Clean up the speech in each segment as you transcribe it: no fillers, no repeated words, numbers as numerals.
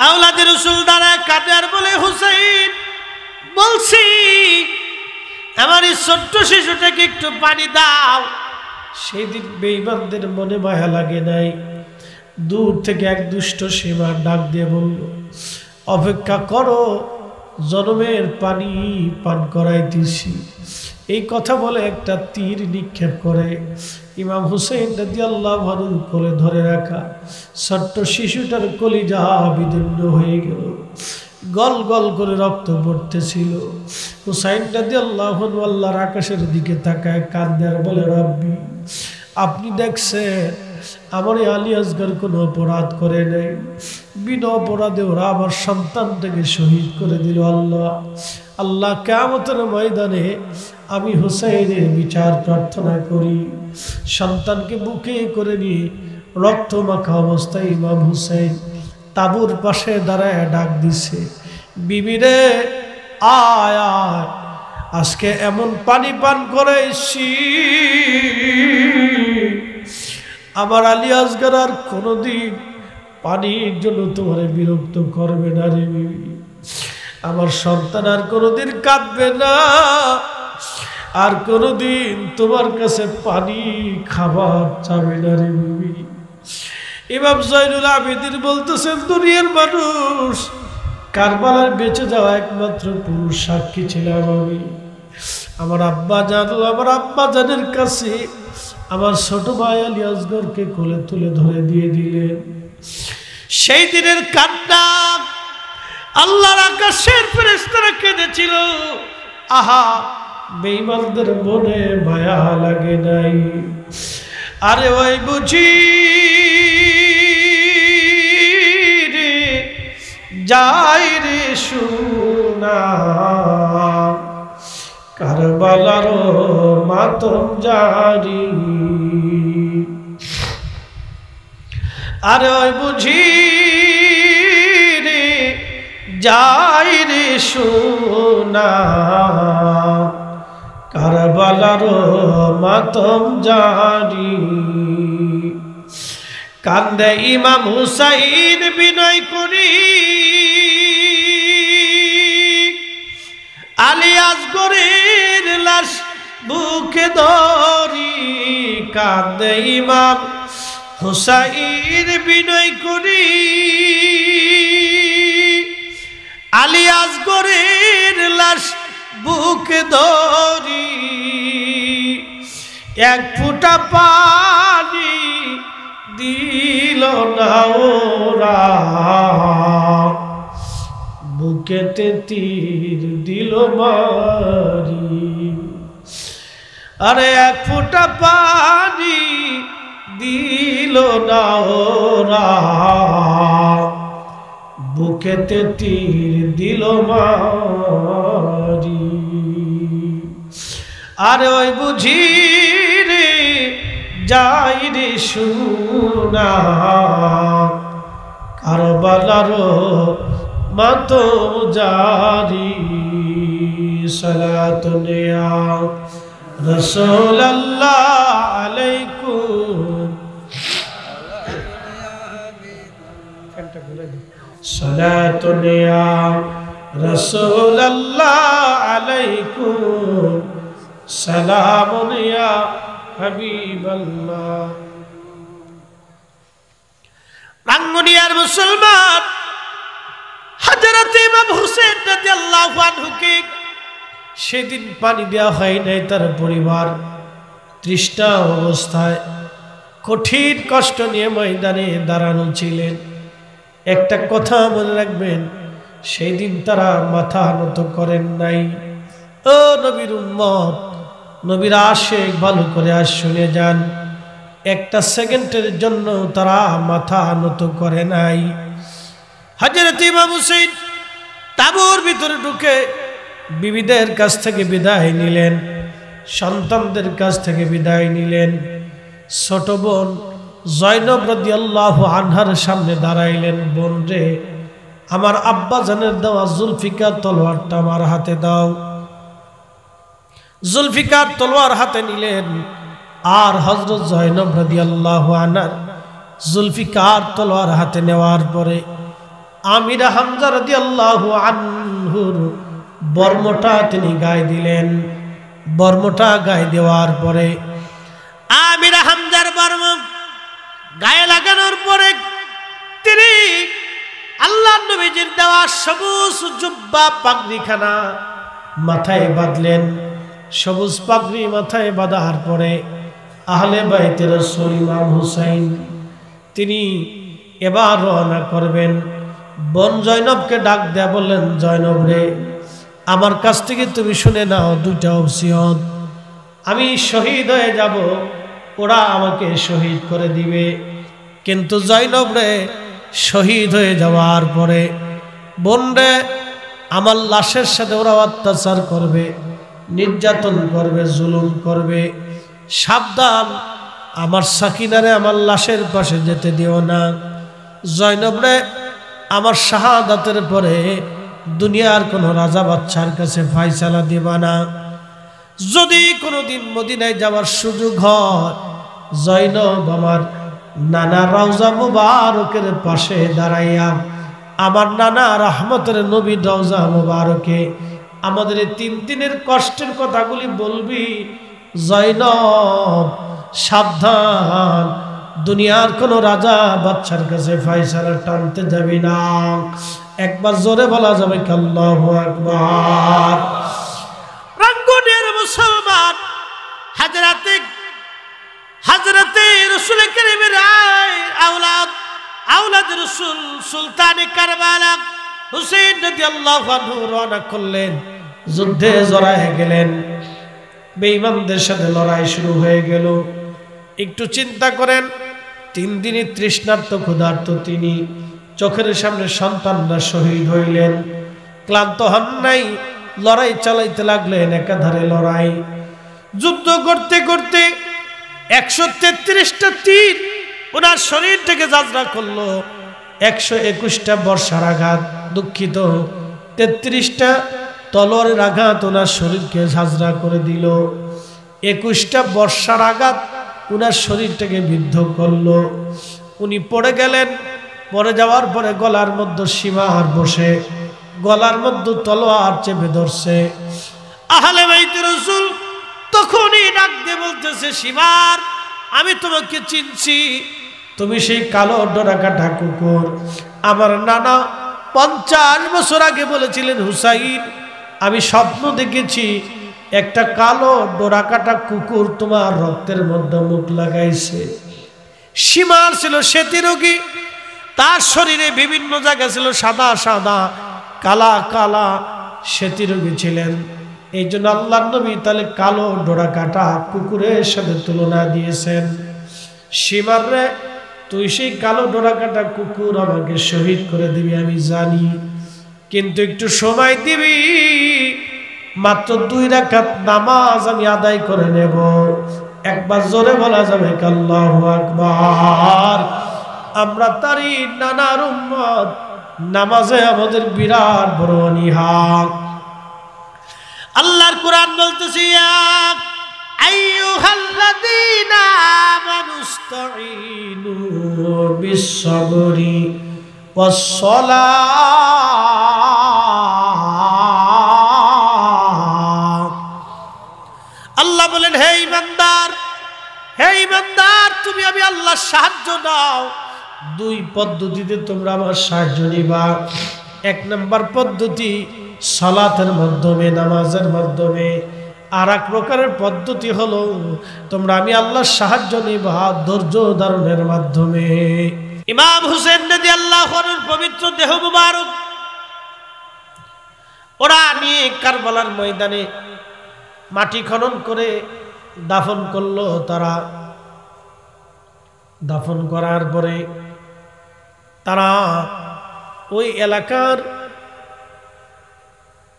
আওলাদে রাসূল দাঁড়ায় কাঁদে আর বলে, হুসাইন বলছি আমার এই ছোট্ট শিশুটাকে একটু পানি দাও। সেই দিন বেঈমানদের মনে মায়া লাগে নাই। দূর থেকে এক দুষ্ট সীমা ডাক দিয়ে বলল, অপেক্ষা করো, জনমের পানি পান করাইতেছি। এই কথা বলে একটা তীর নিক্ষেপ করে ইমাম হুসাইন রাদিয়াল্লাহু আনহুর কোলে ধরে রাখা ছোট্ট শিশুটার কলিজা বিদীর্ণ হয়ে গেল, গল গল করে রক্ত পড়তেছিল। হুসাইন রাদিয়াল্লাহু আনহু আল্লাহর আকাশের দিকে তাকায় কাঁদে আর বলে, রব্বি, আপনি দেখছেন আমার আলী আসগর কোনো অপরাধ করে নেই, বিনা অপরাধে ওরা আমার সন্তানটাকে শহীদ করে দিল। আল্লাহ আল্লাহ কিয়ামতের ময়দানে আমি হুসাইনের বিচার প্রার্থনা করি। সন্তানকে বুকে করে নিয়ে রক্ত মাখা অবস্থায় ইমাম হুসাইন তাবুর পাশে দাঁড়ায় ডাক দিছে, বিবিরে আয় আয়, আজকে এমন পানি পান করেছি আমার আলী আসগর আর কোনোদিন পানির জন্য তোমার বিরক্ত করবে না রে বিবি। আমার সন্তান আর কোনোদিন কাঁদবে না, আর কোনোদিন তোমার কাছে পানি খাবার চাবে না রে বিবি। ইমাম জয়নুল আবেদিন বলতেছেন, দুনিয়ার মানুষ, কারবালার বেঁচে যাওয়া একমাত্র পুরুষ সাক্ষী ছিলাম আমি। আমার আব্বা জানো, আমার আব্বা জানের কাছে আমার ছোট ভাই আলী আসগরকে কোলে তুলে ধরে দিয়ে দিলেন। সেই দিনের কান্না আল্লাহর আকাশের ফেরেশতারা কেঁদেছিল। আহা, বেঈমানদের মনে মায়া লাগে নাই। আরে ওই বুঝি রে যাই রে সোনা, কারবালার মাতম জারি। আরে ওই বুঝি রে যাই রে সোনা, কারবালার মাতম জারি। কান্দে ইমাম হুসাইন বিনয় করি, আলী আসগরের লাশ বুকে ধরি। কান্দে ইমাম হুসাইন বিনয় করি, আলী আসগরের লাশ বুকে ধরি। এক ফোঁটা পানি দিল না ওরা, বুকেতে তীর দিল মারি। আরে এক ফোঁটা পানি দিল না ওরা, বুকেতে তীর দিল মারি। আরে ওই বুঝি রে যাই রে সোনা, কারবালার মাতম জারি। সালাতুন ইয়া রাসূলুল্লাহ আলাইকুম, সালাতুন ইয়া রাসূলুল্লাহ আলাইকুম, সালামুন ইয়া হাবিবাল্লাহ। রাঙ্গুনিয়ার মুসলমান হযরত ইমাম হুসাইন রাদিয়াল্লাহু আনহুকে সেদিন পানি দেওয়া হয় নাই। তার পরিবার তৃষ্ণা অবস্থায় কঠিন কষ্ট নিয়ে ময়দানে দাঁড়ানো ছিলেন। একটা কথা মনে রাখবেন, সেই দিন তারা মাথা নত করেন নাই। ও নবীর উম্মত, নবীর আশিক, ভালো করে আজ শুনে যান, একটা সেকেন্ডের জন্য তারা মাথা নত করে নাই। হযরত ইমাম হুসাইন তাবুর ভিতরে ঢুকে বিবিদের কাছ থেকে বিদায় নিলেন, সন্তানদের কাছ থেকে বিদায় নিলেন। ছোট বোন জয়নব রাদিয়াল্লাহু আনহার সামনে দাঁড়াইলেন, বোন রে, আমার আব্বা জানের দেওয়া জুলফিকার তলোয়ারটা আমার হাতে দাও। জুলফিকার তলোয়ার হাতে নিলেন, আর হযরত জয়নব রাদিয়াল্লাহু আনহার জুলফিকার তলোয়ার হাতে নেওয়ার পরে আমির হামজা রাদিয়াল্লাহু আনহুর বর্মটা তিনি গায়ে দিলেন। বর্মটা গায়ে দেওয়ার পরে আমির হামজার বর্ম গায়ে লাগানোর পরে তিনি আল্লাহর নবীজির দেওয়া সবুজ জুব্বা পাগড়িখানা মাথায় বাঁধলেন। সবুজ পাগড়ি মাথায় বাঁধার পরে আহলে বাইতের রাসূল ইমাম হুসাইন তিনি এবার রওনা করবেন। বোন জয়নবকে ডাক দেয়া বললেন, জয়নব রে, আমার কাছ থেকে তুমি শুনে নাও দুইটা ওসিয়ত। আমি শহীদ হয়ে যাব, ওরা আমাকে শহীদ করে দিবে, কিন্তু জয়নব রে, শহীদ হয়ে যাওয়ার পরে বোন রে, আমার লাশের সাথে ওরা অত্যাচার করবে, নির্যাতন করবে, জুলুম করবে। সাবধান, আমার সাকিনারে আমার লাশের পাশে যেতে দিও না। জয়নব রে, আমার শাহাদাতের পরে দুনিয়ার কোনো রাজা বাচ্চার কাছে ফায়সালা দিবা না। যদি কোনোদিন মদিনায় যাওয়ার সুযোগ হয়, জয়নব আমার নানা রওজা মুবারকের পাশে দাঁড়াইয়া আমার নানা রহমতের নবী রওজা মুবারকে আমাদের এই তিন দিনের কষ্টের কথাগুলি বলবি। জয়নব সাবধান, দুনিয়ার কোনো রাজা বাচ্চার কাছে ফায়সালা টানতে যাবি না। একবার জোরে বলা যাবে কি আল্লাহু আকবার। রঙ্গনের মুসলমান হযরতে রাসূল কারীমের আওলাদ রাসূল সুলতানে কারবালা হুসাইন রাদিয়াল্লাহু আনহু রওনা করলেন, যুদ্ধে জড়ায় গেলেন। বেঈমানদের সাথে লড়াই শুরু হয়ে গেল। একটু চিন্তা করেন, 3 দিনই তৃষ্ণার্ত ক্ষুধার্ত তিনি, চোখের সামনে সন্তানরা শহীদ হইলেন, ক্লান্ত হন নাই, লড়াই চালাইতে লাগলেন। একাধারে লড়াই, যুদ্ধ করতে করতে 133টা তীর ওনার শরীর থেকে যাত্রা করলো। 121টা বর্ষার আঘাত, দুঃখিত, 33টা তলোয়ারের আঘাত ওনার শরীরকে ঝাঁঝরা করে দিল। 21টা বর্ষার আঘাত ওনার শরীরটাকে বিদ্ধ করলো। উনি পড়ে গেলেন। পড়ে যাওয়ার পরে গলার মধ্যে সীমার বসে, গলার মধ্যে তলোয়ার চেপে ধরছে। আহলে বাইত রাসূল তখনই ডাক দিয়ে বলতেছে, সীমার, আমি তোমাকে চিনছি, তুমি সেই কালো ডোরাকাটা কুকুর। আমার নানা 50 বছর আগে বলেছিলেন, হুসাইন, আমি স্বপ্ন দেখেছি একটা কালো ডোরাকাটা কুকুর তোমার রক্তের মধ্যে মুখ লাগাইছে। সীমার ছিল শ্বেতি রোগী, তার শরীরে বিভিন্ন জায়গা ছিল সাদা সাদা, কালা কালা, শ্বেতি রোগী ছিলেন। এই জন্য আল্লাহর নবী তাহলে কালো ডোরাকাটা কুকুরের সাথে তুলনা দিয়েছেন। সীমার রে, তুই সেই কালো ডোরাকাটা কুকুর আমাকে শহীদ করে দিবি আমি জানি, কিন্তু একটু সময় দিবি, মাত্র 2 রাকাত নামাজ আমি আদায় করে নেব। একবার জোরে বলা যাবে কি আল্লাহু আকবার। আমরা তারই নানার উম্মত, নামাজে আমাদের বিরাট বড় অনীহা। আল্লাহর কোরআন বলতেছে, ইয়া আইয়ুহাল্লাযীনা আমানুস্তাঈনু বিস-সাবরি ওয়াস-সালাহ। আল্লাহ বলেন, হে ঈমানদার, হে ঈমানদার, তুমি আমি আল্লাহর সাহায্য নাও। 2 পদ্ধতিতে তোমরা আমার সাহায্য নিবা। 1 নম্বর পদ্ধতি সালাতের মাধ্যমে, নামাজের মাধ্যমে। আর এক প্রকারের পদ্ধতি হলো তোমরা আমি আল্লাহর সাহায্য নিবা ধৈর্য ধারণের মাধ্যমে। ইমাম হুসেন রাদিয়াল্লাহু আনহুর পবিত্র দেহ মুবারক ওরা নিয়ে কারবালার ময়দানে মাটি খনন করে দাফন করলো। তারা দাফন করার পরে তারা ওই এলাকার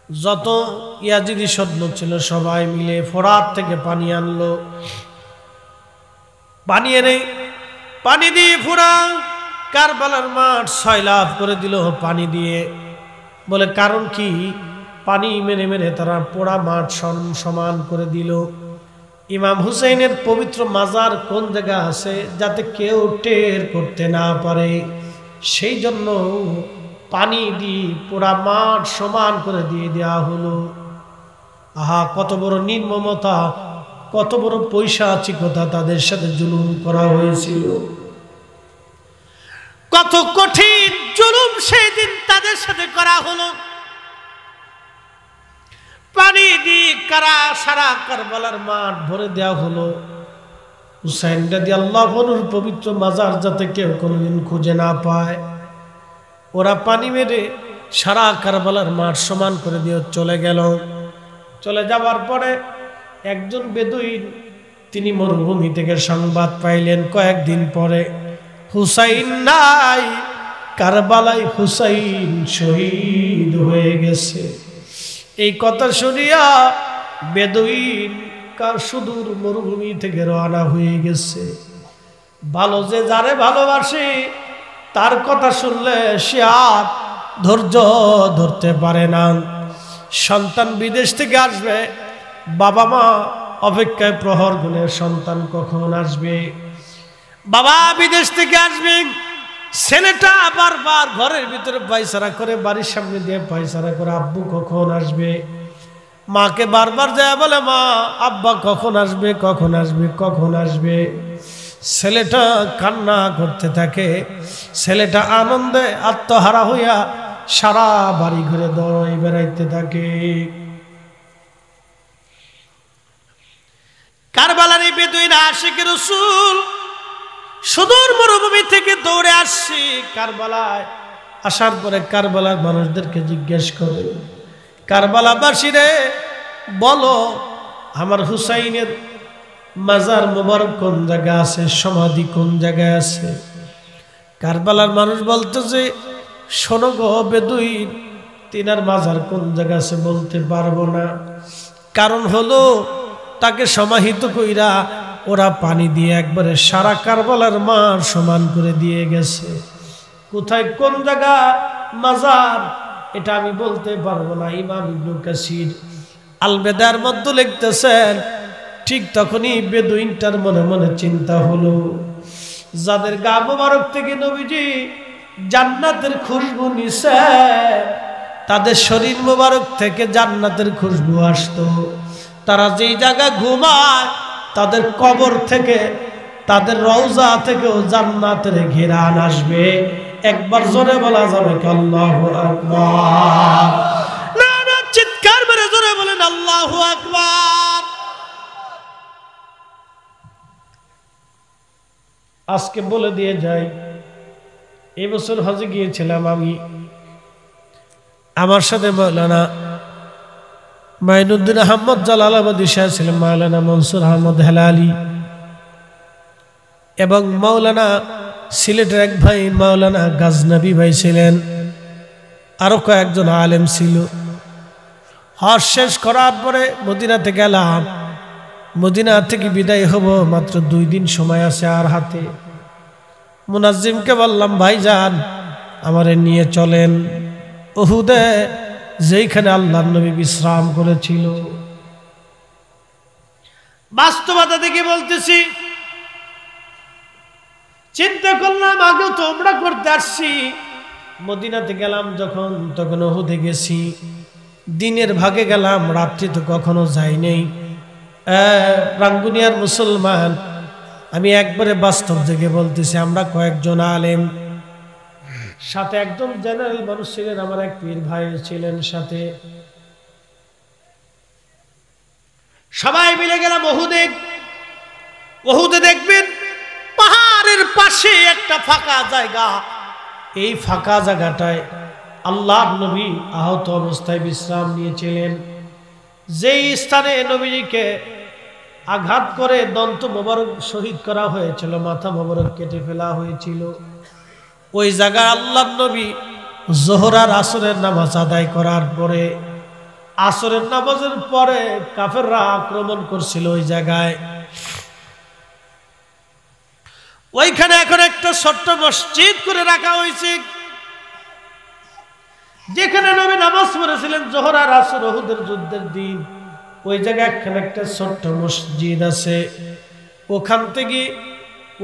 যত ইয়াজিদি সৈন্য ছিল সবাই মিলে ফোরাত থেকে পানি আনলো। পানি এনে পানি দিয়ে পুরা কারবালার মাঠ সয়লাভ করে দিল পানি দিয়ে। বলে কারণ কি? পানি মেরে মেরে তারা পোড়া মাঠ সমান করে দিল। ইমাম হুসাইনের পবিত্র মাজার কোন জায়গা আছে যাতে কেউ টের করতে না পারে, সেই জন্য পানি দিয়ে পুরা মাঠ সমান করে দিয়ে দেওয়া হলো। আহা, কত বড় নির্মমতা, কত বড় পৈশাচিকতা তাদের সাথে জুলুম করা হয়েছিল। কত কঠিন জুলুম সেই দিন তাদের সাথে করা হলো। পানি দিয়ে সারা কারবালার মাঠ ভরে দেওয়া হলো। হুসাইন রাদিয়াল্লাহু আনহুর পবিত্র মাজার যাতে কেউ কোনোদিন খুঁজে না পায়, ওরা পানি মেরে সারা কারবালার মাঠ সমান করে দিয়ে চলে গেল। চলে যাওয়ার পরে একজন বেদুইন, তিনি মরুভূমি থেকে সংবাদ পাইলেন কয়েকদিন পরে হুসাইন নাই, কারবালায় হুসাইন শহীদ হয়ে গেছে। এই কথা শুনিয়া বেদুইন সুদূর মরুভূমি থেকে রওনা হয়ে গেছে। ভালো যে যারে ভালোবাসে তার কথা শুনলে সে আর ধৈর্য ধরতে পারে না। সন্তান বিদেশ থেকে আসবে, বাবা মা অপেক্ষায় প্রহর গুনে সন্তান কখন আসবে। বাবা বিদেশ থেকে আসবে, ছেলেটা বারবার ঘরের ভিতরে পায়চারা করে, বাড়ির সামনে দিয়ে পায়চারা করে আব্বু কখন আসবে। মাকে বারবার যায় বলে, মা আব্বা কখন আসবে, কখন আসবে, কখন আসবে। ছেলেটা কান্না করতে থাকে, ছেলেটা আনন্দে আত্মহারা হইয়া সারা বাড়ি ঘুরে দৌড়াই বেড়াইতে থাকে। কারবালার এই বেদুইন আশিক রাসূল সুদূর মরুভূমি থেকে দৌড়ে আসছি কারবালায়। আসার পরে কারবালার মানুষদেরকে জিজ্ঞেস করে, কারবালাবাসীরে বলো আমার হুসাইনের মাজার মোবারক কোন জায়গায় আছে, সমাধি কোন জায়গায় আছে। কারবালার মানুষ বলতেছে, শোনো গো বেদুইন, তিনার মাজার কোন জায়গা আছে বলতে পারবো না। কারণ হলো তাকে সমাহিত কইরা ওরা পানি দিয়ে একবারে সারা কারবালার মাঠ সমান করে দিয়ে গেছে। কোথায় কোন জায়গা মাজার এটা আমি বলতে পারবো না। ইমাম ইবনে কাসির আল বেদার মধ্যে লিখতেছেন, ঠিক তখনই বেদুইনটার মনে মনে চিন্তা হলো, যাদের গা মোবারক থেকে নবীজি জান্নাতের খুশবু নিছে, তাদের শরীর মোবারক থেকে জান্নাতের খুশবু আসতো। তারা যেই জায়গা ঘুমায় তাদের কবর থেকে, তাদের রওজা থেকেও জান্নাতের ঘেরান আসবে। একবার জোরে বলা যাবে কি আল্লাহু আকবার? না না, চিৎকার মেরে জোরে বলেন আল্লাহু আকবার। আজকে বলে দিয়ে যাই, এই বছর হজে গিয়েছিলাম আমি, আমার সাথে মাওলানা মাইনুদ্দিন আহমদ জালালাবাদী সাহেব ছিলেন, মাওলানা মনসুর আহমদ হেলালি এবং মাওলানা সিলেটের এক ভাই মাওলানা গাজনবী ভাই ছিলেন, আরো কয়েকজন আলেম ছিল। হজ শেষ করার পরে মদিনাতে গেলাম। মদিনা থেকে বিদায় হব, মাত্র 2 দিন সময় আছে আর হাতে। মুনাজ্জিমকে বললাম, ভাইজান আমারে নিয়ে চলেন উহুদে, যেইখানে আল্লাহর নবী বিশ্রাম করেছিল। বাস্তবতা দেখে বলতেছি, চিন্তা করলাম আগে তো আমরা করতে আসছি, মদিনাতে গেলাম যখন তখন উহুদে গেছি, দিনের ভাগে গেলাম, রাত্রি তো কখনো যাই নাই। রাঙ্গুনিয়ার মুসলমান, আমি একবারে বাস্তব থেকে বলতেছি, আমরা কয়েকজন আলেম, সাথে একজন জেনারেল মানুষ ছিলেন, আমার এক পীর ভাই ছিলেন সাথে, সবাই মিলে গেলাম উহুদে। উহুদে দেখবেন পাহাড়ের পাশে একটা ফাঁকা জায়গা, এই ফাঁকা জায়গাটায় আল্লাহর নবী আহত অবস্থায় বিশ্রাম নিয়েছিলেন। যেই স্থানে নবীজিকে আঘাত করে দন্ত মোবারক শহীদ করা হয়েছিল, মাথা মোবারক কেটে ফেলা হয়েছিল, ওই জায়গায় আল্লাহর নবী যোহর আর আসরের নামাজ আদায় করার পরে, আসরের নামাজের পরে কাফেররা আক্রমণ করছিল ওই জায়গায়। ওইখানে এখন একটা ছোট্ট মসজিদ করে রাখা হয়েছে, যেখানে নবী নামাজ পড়েছিলেন যোহর আর আসর উহুদের যুদ্ধের দিন। ওই জায়গায় এখানে একটা ছোট্ট মসজিদ আছে। ওখান থেকে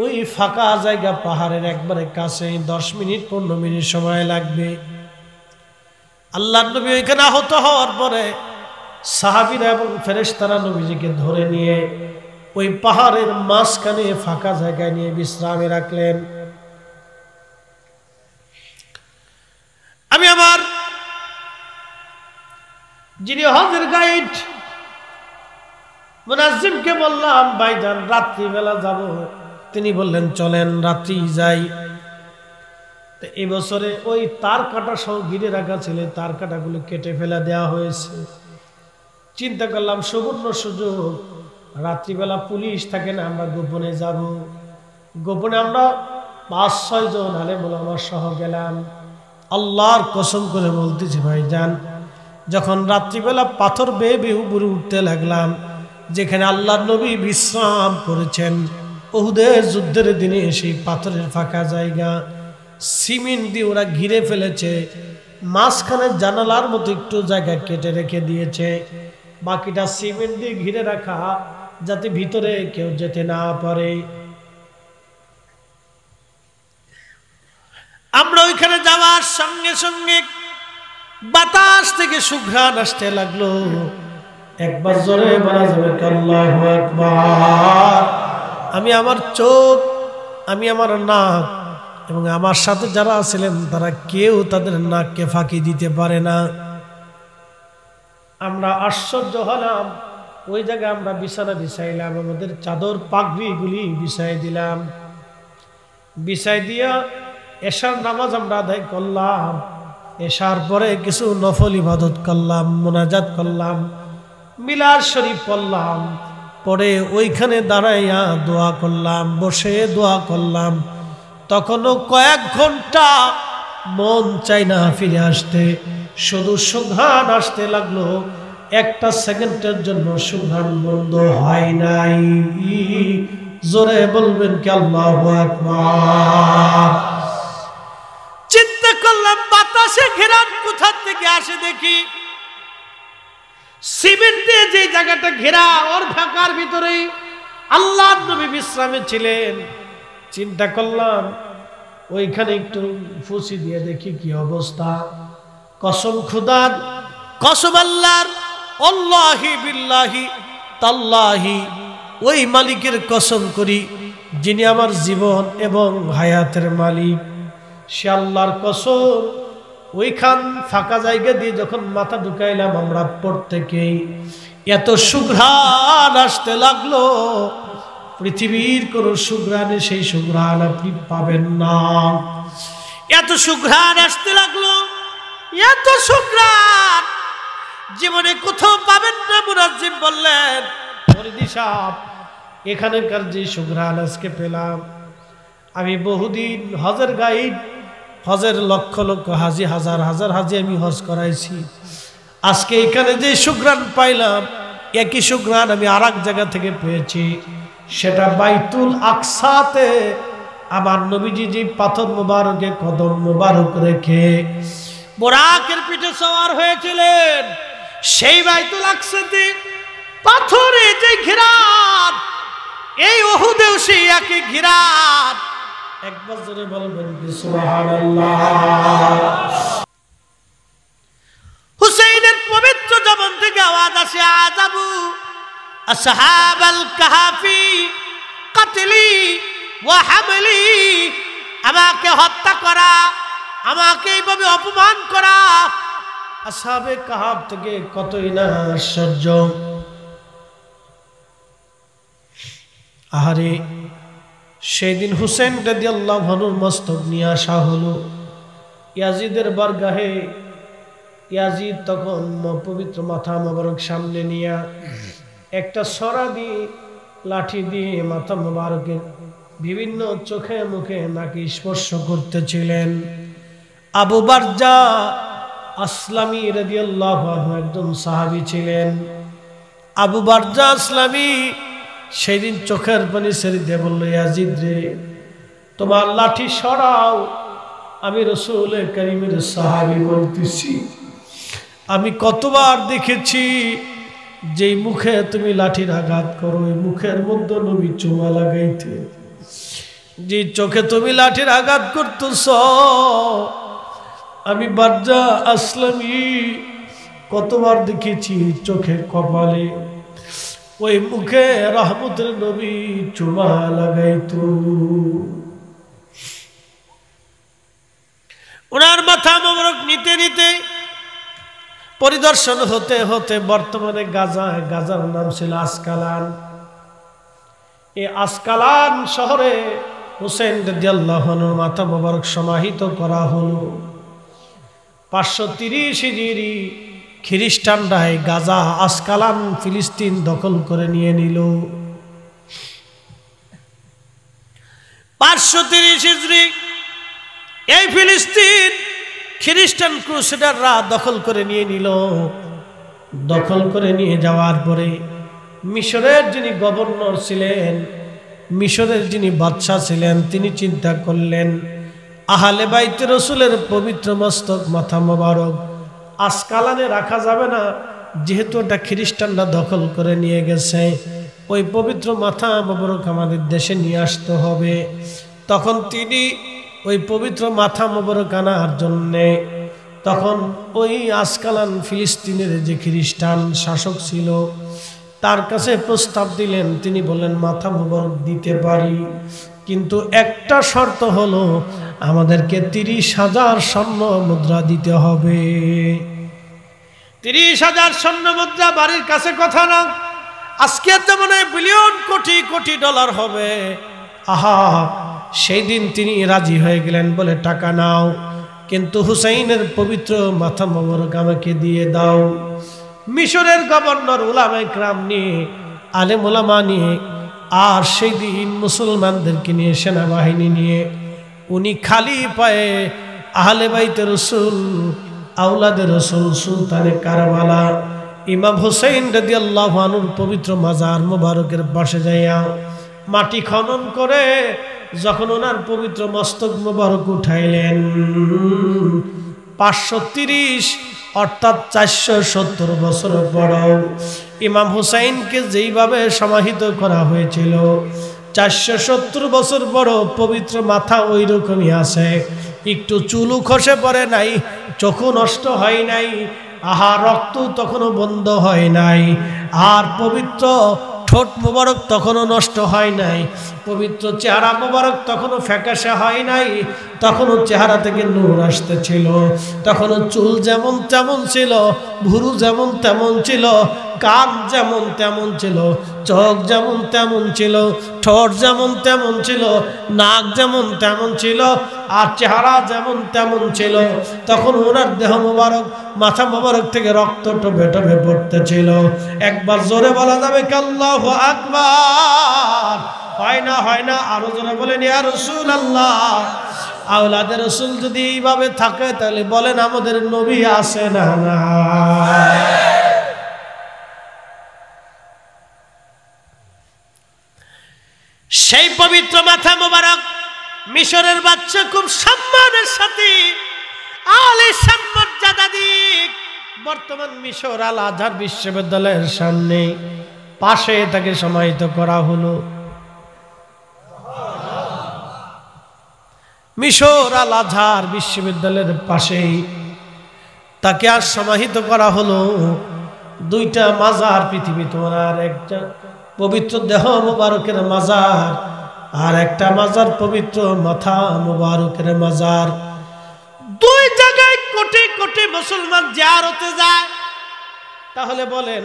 ওই ফাঁকা জায়গা পাহাড়ের একবারে কাছে 10 মিনিট 15 মিনিট সময় লাগবে। আল্লাহর নবী ওইখানে আহত হওয়ার পরে সাহাবীরা এবং ফেরেশতারা নবীজিকে ধরে নিয়ে ওই পাহাড়ের মাঝখানে ফাঁকা জায়গায় নিয়ে বিশ্রামে রাখলেন। আমি আমার যিনি হজের গাইড মুনাজ্জিমকে বললাম, ভাইজান রাত্রিবেলা যাব। তিনি বললেন চলেন রাত্রি যাই। তো এই বছরে ওই তার কাটা সহ ঘিরে রাখা ছিল, তার কাটাগুলো কেটে ফেলা দেওয়া হয়েছে। চিন্তা করলাম সুবর্ণ সুযোগ, রাত্রিবেলা পুলিশ থাকে না, আমরা গোপনে যাব। গোপনে আমরা ৫-৬ জন আলেম ওলামা সহ গেলাম। আল্লাহর কসম করে বলতেছি ভাইজান, যখন রাত্রিবেলা পাথর বেয়ে বেয়ে উপরে উঠতে লাগলাম, যেখানে আল্লাহর নবী বিশ্রাম করেছেন উহুদের যুদ্ধের দিনে, সেই পাথরের ফাঁকা জায়গা সিমেন্ট দিয়ে ওরা ঘিরে ফেলেছে। মাঝখানে জানালার মতো একটু জায়গা কেটে রেখে দিয়েছে, বাকিটা সিমেন্ট দিয়ে ঘিরে রাখা, যাতে ভিতরে কেউ যেতে না পারে। আমরা ওইখানে যাওয়ার সঙ্গে সঙ্গে বাতাস থেকে সুঘ্রাণ আসতে লাগলো। একবার জোরে বলা যাবে আল্লাহু আকবার। আমি আমার চোখ, আমি আমার নাক এবং আমার সাথে যারা ছিলেন তারা কেউ তাদের নাককে ফাঁকি দিতে পারে না। আমরা আশ্চর্য হলাম। ওই জায়গায় আমরা বিছানা বিছাইলাম, আমাদের চাদর পাগড়িগুলি বিছাই দিলাম। বিছাই দিয়া এশার নামাজ আমরা আদায় করলাম। এশার পরে কিছু নফল ইবাদত করলাম, মোনাজাত করলাম, মিলাদ শরীফ পড়লাম। পরে ওইখানে দাঁড়াইয়া দোয়া করলাম, বসে দোয়া করলাম। তখনও কয়েক ঘন্টা মন চাই না ফিরে আসতে, শুধু সুঘ্রাণ আসতে লাগলো। একটা সেকেন্ডের জন্য সুঘ্রাণ বন্ধ হয় নাই। জোরে বলবেন কি আল্লাহু আকবার। চিন্তা করলাম বাতাসে ঘেরান কোথা থেকে আসে, দেখি সিমেন্ট দিয়ে যে জায়গাটা ঘেরা, ওর ফাঁকার ভিতরেই আল্লাহর নবী বিশ্রামে ছিলেন। চিন্তা করলাম ওইখানে একটু ফুসি দিয়ে দেখি কি অবস্থা। কসম খুদার, কসম আল্লাহর, আল্লাহি বিল্লাহি তাল্লাহি, ওই মালিকের কসম করি যিনি আমার জীবন এবং হায়াতের মালিক, সে আল্লাহর কসম। ওইখান ফাঁকা জায়গা দিয়ে যখন মাথা ঢুকাইলাম আমরা প্রত্যেকেই, এত সুঘ্রাণ আসতে লাগলো, পৃথিবীর কোন সুঘ্রাণে সেই সুঘ্রাণ আপনি পাবেন না। এত সুঘ্রাণ আসতে লাগলো, এত সুঘ্রাণ জীবনে কোথাও পাবেন না। মুনাজ্জিম বললেন, ফরিদি সাহেব, এখানকার যে সুঘ্রাণ আজকে পেলাম, আমি বহুদিন হজের গাইড, হজের লক্ষ লক্ষ হাজি, হাজার হাজার হাজি আমি হজ করাইছি। আজকে এখানে যে সুঘ্রাণ পাইলাম, একই সুঘ্রাণ আমি আর এক জায়গা থেকে পেয়েছি। সেটা বাইতুল আকসাতে আমার নবীজি যে পাথর মোবারকে কদম মোবারক রেখে বোরাকের পিঠে সওয়ার হয়েছিলেন, সেই বাইতুল আকসাতে পাথরে যে ঘিরাত, এই উহুদেও সেই একই ঘিরাত। একবার জোরে বলবেন কি সুবহানাল্লাহ। হুসাইনের পবিত্র জবান থেকে আওয়াজ আসে, আযাবু আসহাবাল কাহাফি কাতলি ওয়া হামলি, আমাকে হত্যা করা, আমাকে এইভাবে অপমান করা। আসহাবে কাহাফ থেকে কতই না আশ্চর্য। আহারে, সেই দিন হুসেন রাদিয়াল্লাহু আনহুর মস্তক নিয়ে আসা হলো ইয়াজিদের বারগাহে। ইয়াজিদ তখন পবিত্র মাথা মোবারক সামনে নিয়ে একটা সরা দিয়ে, লাঠি দিয়ে মাথা মোবারকের বিভিন্ন চোখে মুখে নাকি স্পর্শ করতেছিলেন। আবু বারজা আসলামী রাদিয়াল্লাহু আনহু একজন সাহাবী ছিলেন। আবু বারজা আসলামী সেদিন চোখের পানি ছেড়ে দিয়ে বলল, ইয়াজিদ রে, তোমার লাঠি সরাও। আমি রাসূল কারীমের সাহাবী বলতেছি, আমি কতবার দেখেছি যেই মুখে তুমি লাঠির আঘাত করো, ওই মুখের মধ্যে নবী চুমা লাগাইতে। যে চোখে তুমি লাঠির আঘাত করতেছ, আমি বাজ্জা আসলামি কতবার দেখেছি চোখে কপালে, ওই মুখে রহমতের নবী চুমা লাগাইতো। ওনার মাথা মোবারক নিতে নিতে পরিদর্শন হতে হতে বর্তমানে গাজার নাম ছিল আসকালান। এই আসকালান শহরে হুসেন রাদিয়াল্লাহু আনহু মাথা মোবারক সমাহিত করা হলো। 530 হিজরি খ্রিস্টানরাই গাজা আসকালান ফিলিস্তিন দখল করে নিয়ে নিল। 530 হিজরি এই ফিলিস্তিন খ্রিস্টান ক্রুসেডাররা দখল করে নিয়ে নিল। দখল করে নিয়ে যাওয়ার পরে মিশরের যিনি গভর্নর ছিলেন, মিশরের যিনি বাদশা ছিলেন, তিনি চিন্তা করলেন আহলে বাইতে রসুলের পবিত্র মস্তক মাথা মোবারক আসকালানে রাখা যাবে না, যেহেতু এটা খ্রিস্টানরা দখল করে নিয়ে গেছে। ওই পবিত্র মাথা মোবারক আমাদের দেশে নিয়ে আসতে হবে। তখন তিনি ওই পবিত্র মাথা মোবারক আনার জন্যে তখন ওই আসকালান ফিলিস্তিনের যে খ্রিস্টান শাসক ছিল তার কাছে প্রস্তাব দিলেন। তিনি বললেন মাথা মোবারক দিতে পারি, কিন্তু একটা শর্ত হলো আমাদেরকে 30,000 স্বর্ণ মুদ্রা দিতে হবে। 30,000 স্বর্ণ মুদ্রা বাড়ির কাছে কথা না, আজকে তো মনে হয় বিলিয়ন কোটি কোটি ডলার হবে। আহা, সেই দিন তিনি রাজি হয়ে গেলেন, বলে টাকা নাও, কিন্তু হুসাইনের পবিত্র মাথা মোবারক আমাকে দিয়ে দাও। মিশরের গভর্নর উলামায়ে কেরাম নিয়ে, আলেম ওলামা নিয়ে, আর সেই দিন মুসলমানদেরকে নিয়ে, সেনাবাহিনী নিয়ে উনি খালি পায়ে আহলে বাইতে রসুল, আওলাদে রসুল, সুলতানে কারবালা ইমাম হুসাইন রাদিয়াল্লাহু আনহুর পবিত্র মাজার মোবারকের পাশে যাইয়া মাটি খনন করে যখন ওনার পবিত্র মস্তক মোবারক উঠাইলেন, 530 অর্থাৎ 470 বছর বড় ইমাম হুসাইনকে যেইভাবে সমাহিত করা হয়েছিল, 470 বছর বড় পবিত্র মাথা ওই রকমই আছে। একটু চুলও খসে পড়ে নাই, চোখও নষ্ট হয় নাই, আহা রক্ত তখনও বন্ধ হয় নাই, আর পবিত্র ঠোঁট মোবারক তখনও নষ্ট হয় নাই, পবিত্র চেহারা মোবারক তখনও ফ্যাকাশে হয় নাই, তখনও চেহারা থেকে নূর আসতেছিল, তখনও চুল যেমন তেমন ছিল, ভুরু যেমন তেমন ছিল, কান যেমন তেমন ছিল, চোখ যেমন তেমন ছিল, ঠোঁট যেমন তেমন ছিল, নাক যেমন তেমন ছিল, আর চেহারা যেমন তেমন ছিল। তখন ওনার দেহ মোবারক, মাথা মোবারক থেকে রক্ত টবে টবে পড়তেছিল। একবার জোরে বলা যাবে কি আল্লাহু আকবার? হয় না, আরো জোরে বলেন ইয়া রাসূলুল্লাহ। আওলাদের রসুল যদি এইভাবে থাকে তাহলে বলেন আমাদের নবী আছে না? না। সেই পবিত্র মাথা মোবারক মিশরের বাচ্চা খুব সম্মানের সাথে আলিশান মর্যাদা দিক বর্তমান মিশর আল আজহার বিশ্ববিদ্যালয়ের সামনে পাশে তাকে সমাহিত করা হলো। মিশর আল আজহার বিশ্ববিদ্যালয়ের পাশেই তাকে আর সমাহিত করা হলো। 2টা মাজার পৃথিবীতে, ওনার একটা পবিত্র দেহ মোবারকের মাজার, আর একটা মাজার পবিত্র মাথা মোবারকের মাজার। 2 জায়গায় কোটি কোটি মুসলমান জিয়ারতে যায়। তাহলে বলেন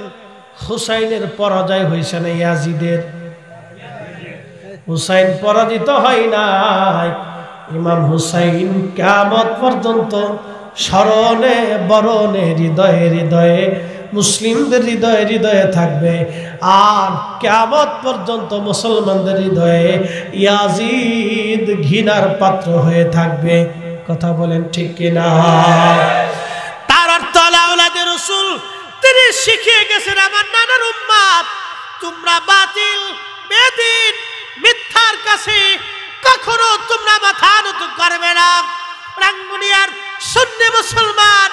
হুসাইনের পরাজয় হয়েছে না ইয়াজিদের? হুসাইন পরাজিত হয় নাই। ইমাম হুসাইন কিয়ামত পর্যন্ত স্মরণে বরণে হৃদয়ে হৃদয়ে মুসলিমদের হৃদয়ে হৃদয়ে থাকবে, আর কিয়ামত পর্যন্ত মুসলমানদের হৃদয়ে ইয়াজিদ ঘৃণার পাত্র হয়ে থাকবে। কথা বলেন ঠিক কিনা? তার অর্থ আওলাদে রাসূল তিনি শিখিয়ে গেছেন আমার নানার উম্মত, তোমরা বাতিল বেদিন মিথ্যার কাছে কখনো তোমরা মাথা নত করবে না। রাঙ্গুনিয়ার সুন্নি মুসলমান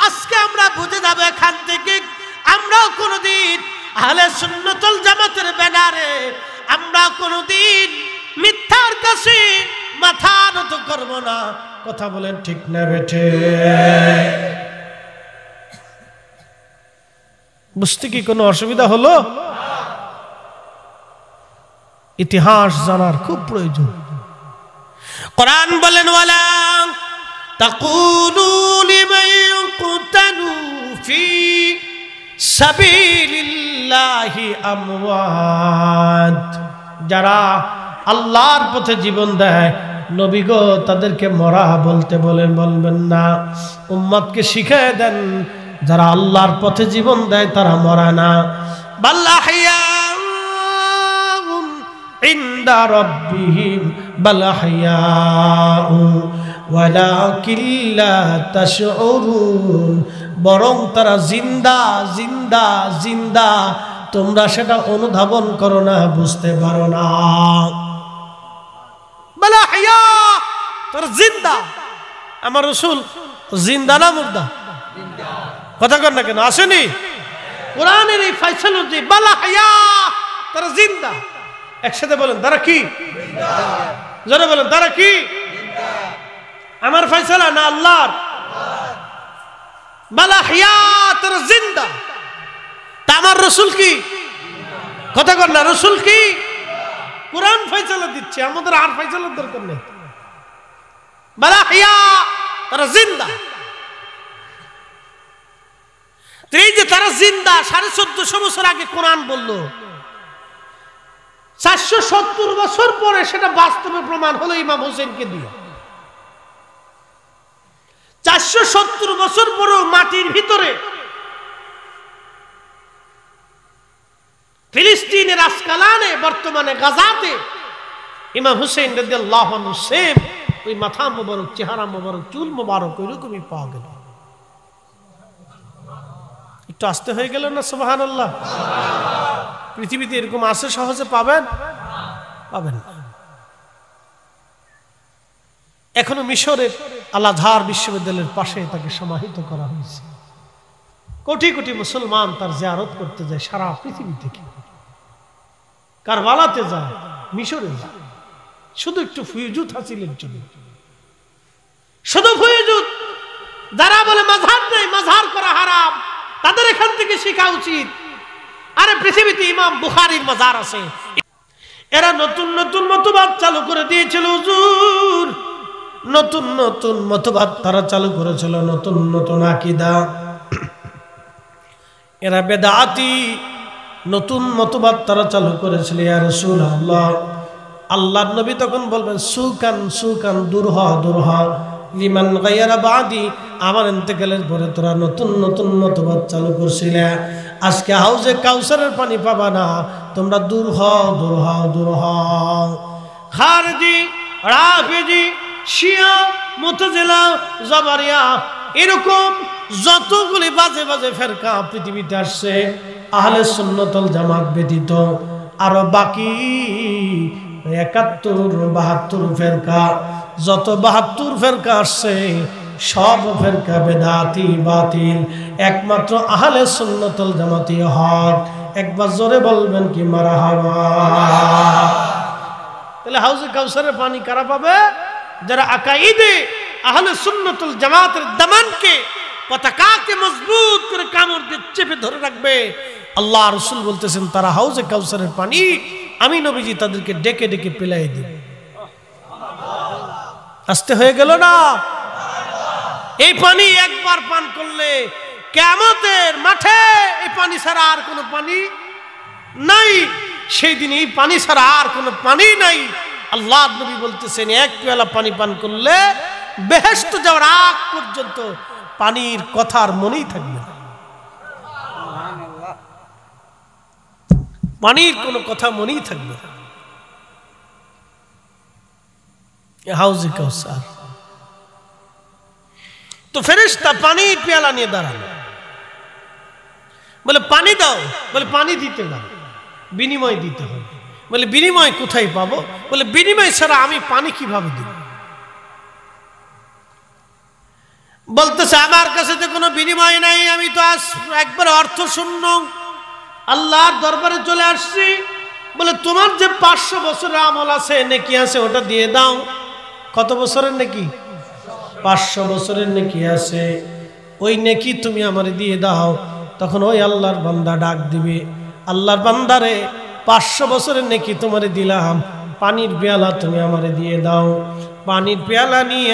আজকে আমরা বুঝে যাব, এখান থেকে আমরাও কোনোদিন আহলে সুন্নাতুল জামাতের ব্যানারে আমরা কোনোদিন মিথ্যার কাছে মাথা নত করব না। কথা বলেন ঠিক না বেঠে? বুঝতে কি কোনো অসুবিধা হলো? ইতিহাস জানার খুব প্রয়োজন। কোরআন বলেন ওয়ালা তাকুলু লিমান ইয়াকতালু ফি সাবিলিল্লাহি আমওয়াত, যারা আল্লাহর পথে জীবন দেয় নবী গো তাদেরকে মরা বলতে বলবেন না। উম্মতকে শিখিয়ে দেন যারা আল্লাহর পথে জীবন দেয় তারা মরা না। বাল আহইয়াউন ইনদা রাব্বিহিম বাল আহইয়াউ ওয়ালাকিন লা তাশউরুন, বরং তারা জিন্দা জিন্দা জিন্দা, তোমরা সেটা অনুধাবন করো না, বুঝতে পারো না। বাল আহইয়া, তারা জিন্দা। আমার রাসূল জিন্দা না মুর্দা? কথা কর না কেন? আসেনি কোরআনের এই ফয়সালা যে বাল আহইয়া, তারা জিন্দা। একসাথে বলেন তারা কি? জোরে বলেন তারা কি? আমার ফয়সালা না আল্লাহর? বাল আহইয়া, তারা জিন্দা। তা আমার রাসূল কি? কথা কর না, রাসূল কি? কোরআন ফয়সালা দিচ্ছে, আমাদের আর ফয়সালার দরকার নেই। বাল আহইয়া, তারা জিন্দা। এই যে তারা জিন্দা, 1450 বছর আগে কোরআন বলল, 470 বছর পরে সেটা বাস্তবে প্রমাণ হলো ইমাম হোসেনকে দিয়ে। 470 বছর পরেও মাটির ভিতরে ফিলিস্তিনের আসকালানে, বর্তমানে গাজাতে ইমাম হুসেন রাদিয়াল্লাহু আনহু সেম ওই মাথা মোবারক, চেহারা মোবারক, চুল মোবারক ওইরকমই পাওয়া গেল। একটু আস্তে হয়ে গেল না? সুবহানাল্লাহ। পৃথিবীতে এরকম আছে সহজে পাবেন? পাবেন না। এখনো মিশরের আল আজহার বিশ্ববিদ্যালয়ের পাশে তাকে সমাহিত করা হয়েছে। কোটি কোটি মুসলমান তার জিয়ারত করতে যায় সারা পৃথিবী থেকে। কারবালাতে যায়, মিশরে যায়, শুধু একটু ফুয়ুজুত হাসিলের জন্য। শুধু ফুয়ুজুত। যারা বলে মাযহার নেই, মাযহার করা হারাম, তাদের এখান থেকে শেখা উচিত। আরে পৃথিবীতে ইমাম বুখারীর মাজার আছে। এরা নতুন নতুন মতবাদ চালু করে দিয়েছিল হুজুর, নতুন নতুন মতবাদ তারা চালু করেছিল, নতুন নতুন আকীদা। এরা বেদাতি নতুন মতবাদ তারা চালু করেছিল। ইয়া রাসূলুল্লাহ, আল্লাহর নবী তখন বলবেন সুকান সুকান, দূর হ দূর হ, লিমান গায়রা বাদি, আমার ইন্তেকালের পরে তোরা নতুন নতুন মতবাদ চালু করছিলে, আজকে হাউজে কাউসারের পানি পাবা না, তোমরা দূর হও দূর হও দূর হও। খারজি, রাফিজি, শিয়া, মুতাজিলা, জাবারিয়া, এরকম যতগুলি বাজে বাজে ফেরকা পৃথিবীতে আসছে, আহলে সুন্নাত ওয়াল জামাত ব্যতীত আরো বাকি 71-72 ফেরকা, যত 72 ফেরকা আসছে সব ফেরকা বেদাতি বাতিল, একমাত্র আহলে সুন্নাত ওয়াল জামাতই হক। একবার জোরে বলবেন কি মারহাবা? তাহলে হাউজে কাউসারের পানি কারা পাবে? যারা আকাইদে আহলে সুন্নাত ওয়াল জামাতের দামানকে, পতাকাকে মজবুত করে কামড় দিয়ে চেপে ধরে রাখবে। আল্লাহ রাসূল বলতেছেন তারা হাউজে কাউসারের পানি আমি নবীজি তাদেরকে ডেকে ডেকে পিলাই দেব। আস্তে হয়ে গেল না? এই পানি একবার পান করলে কিয়ামতের মাঠে এই পানি ছাড়া আর কোনো পানি নাই। সেই দিন এই পানি ছাড়া আর কোনো পানি নাই। আল্লাহর নবী বলতেছেন এক পেয়ালা পানি পান করলে বেহেশত যাওয়ার আগ পর্যন্ত পানির কথার মনেই থাকবে না, পানির কোনো কথা মনেই থাকবে না। হাউজে কাউসার তো ফেরেশতা পানির পেয়ালা নিয়ে দাঁড়ালো, বলে পানি দাও, বলে পানি দিতে না, বিনিময় দিতে হবে। বলে বিনিময় কোথায় পাবো? বলে বিনিময় ছাড়া আমি পানি কিভাবে দিব? বলতেছে আমার কাছে তো কোনো বিনিময় নাই, আমি তো আজ একবার অর্থ শূন্য আল্লাহর দরবারে চলে আসছি। বলে তোমার যে 500 বছরের আমল আছে, নেকি আছে, ওটা দিয়ে দাও। কত বছরের নেকি? 500 বছরের নেকি আছে, ওই নেকি তুমি আমারে দিয়ে দাও। তখন ওই আল্লাহর বান্দা ডাক দিবে, আল্লাহর বান্দারে 500 বছরের নেকি তোমারে দিলাম, পানির পেয়ালা তুমি আমারে দিয়ে দাও। পানির পেয়ালা নিয়ে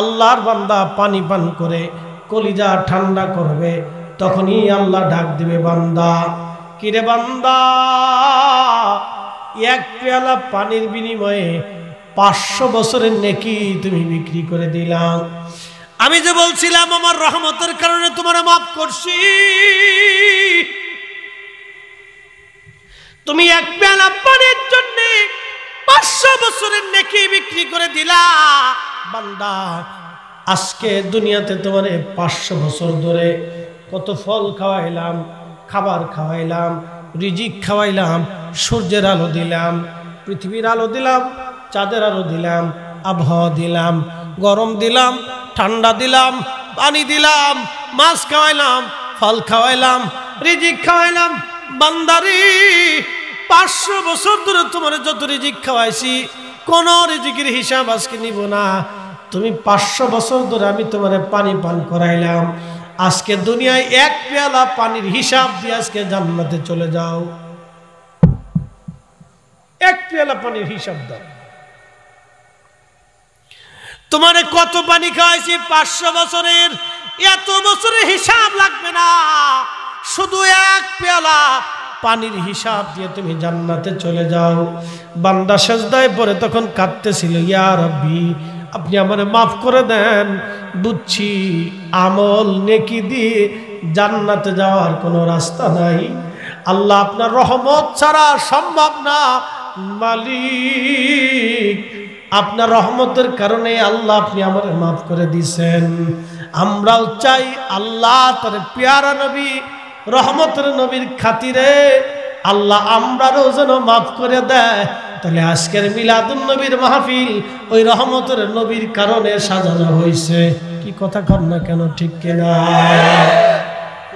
আল্লাহর বান্দা পানি পান করে কলিজা ঠান্ডা করবে। তখনই আল্লাহ ডাক দিবে, বান্দা কিরে বান্দা, এক পেয়ালা পানির বিনিময়ে 500 বছরের নেকি তুমি বিক্রি করে দিলাম। আমি যে বলছিলাম আমার রহমতের কারণে তোমার মাফ করছি, তুমি এক পেয়ালা পানির জন্য 500 বছরের নেকি বিক্রি করে দিলা। বান্দা আজকে দুনিয়াতে তোমারে 500 বছর ধরে কত ফল খাওয়াইলাম, খাবার খাওয়াইলাম, রিজিক খাওয়াইলাম, সূর্যের আলো দিলাম, পৃথিবীর আলো দিলাম, চাঁদের আলো দিলাম, আবহাওয়া দিলাম, গরম দিলাম, ঠান্ডা দিলাম, পানি দিলাম, মাছ খাওয়াইলাম, ফল খাওয়াইলাম, রিজিক খাওয়াইলাম। বান্দারি 500 বছর ধরে তোমার যত রিজিক খাওয়াইছি কোন রিজিকের হিসাব আজকে নিব না। তুমি 500 বছর ধরে আমি তোমারে পানি পান করাইলাম, আজকে দুনিয়ায় এক পেয়ালা পানির হিসাব দিয়ে আজকে জান্নাতে চলে যাও। এক পেয়ালা পানির হিসাব দাও। তোমারে কত পানি খাওয়াইছি 500 বছরের, এত বছরের হিসাব লাগবে না, শুধু এক পেয়ালা পানির হিসাব দিয়ে তুমি জান্নাতে চলে যাও। বান্দা সেজদায় পড়ে তখন কাঁদতেছিল, ইয়া রাব্বি আপনি আমারে মাফ করে দেন, বুঝছি আমল নেকি দিয়ে জান্নাতে যাওয়ার কোনো রাস্তা নাই, আল্লাহ আপনার রহমত ছাড়া সম্ভব না। মালিক আপনার রহমতের কারণে আল্লাহ আপনি আমারে মাফ করে দিয়েছেন। আমরাও চাই আল্লাহ তার প্যারা নবী রহমতের নবীর খাতিরে আল্লাহ আমরারও যেন মাফ করে দেয়। তাহলে আজকের মিলাদুন নবীর মাহফিল ওই রহমতের নবীর কারণে সাজানো হয়েছে। কি কথা কর না কেন, ঠিক কিনা?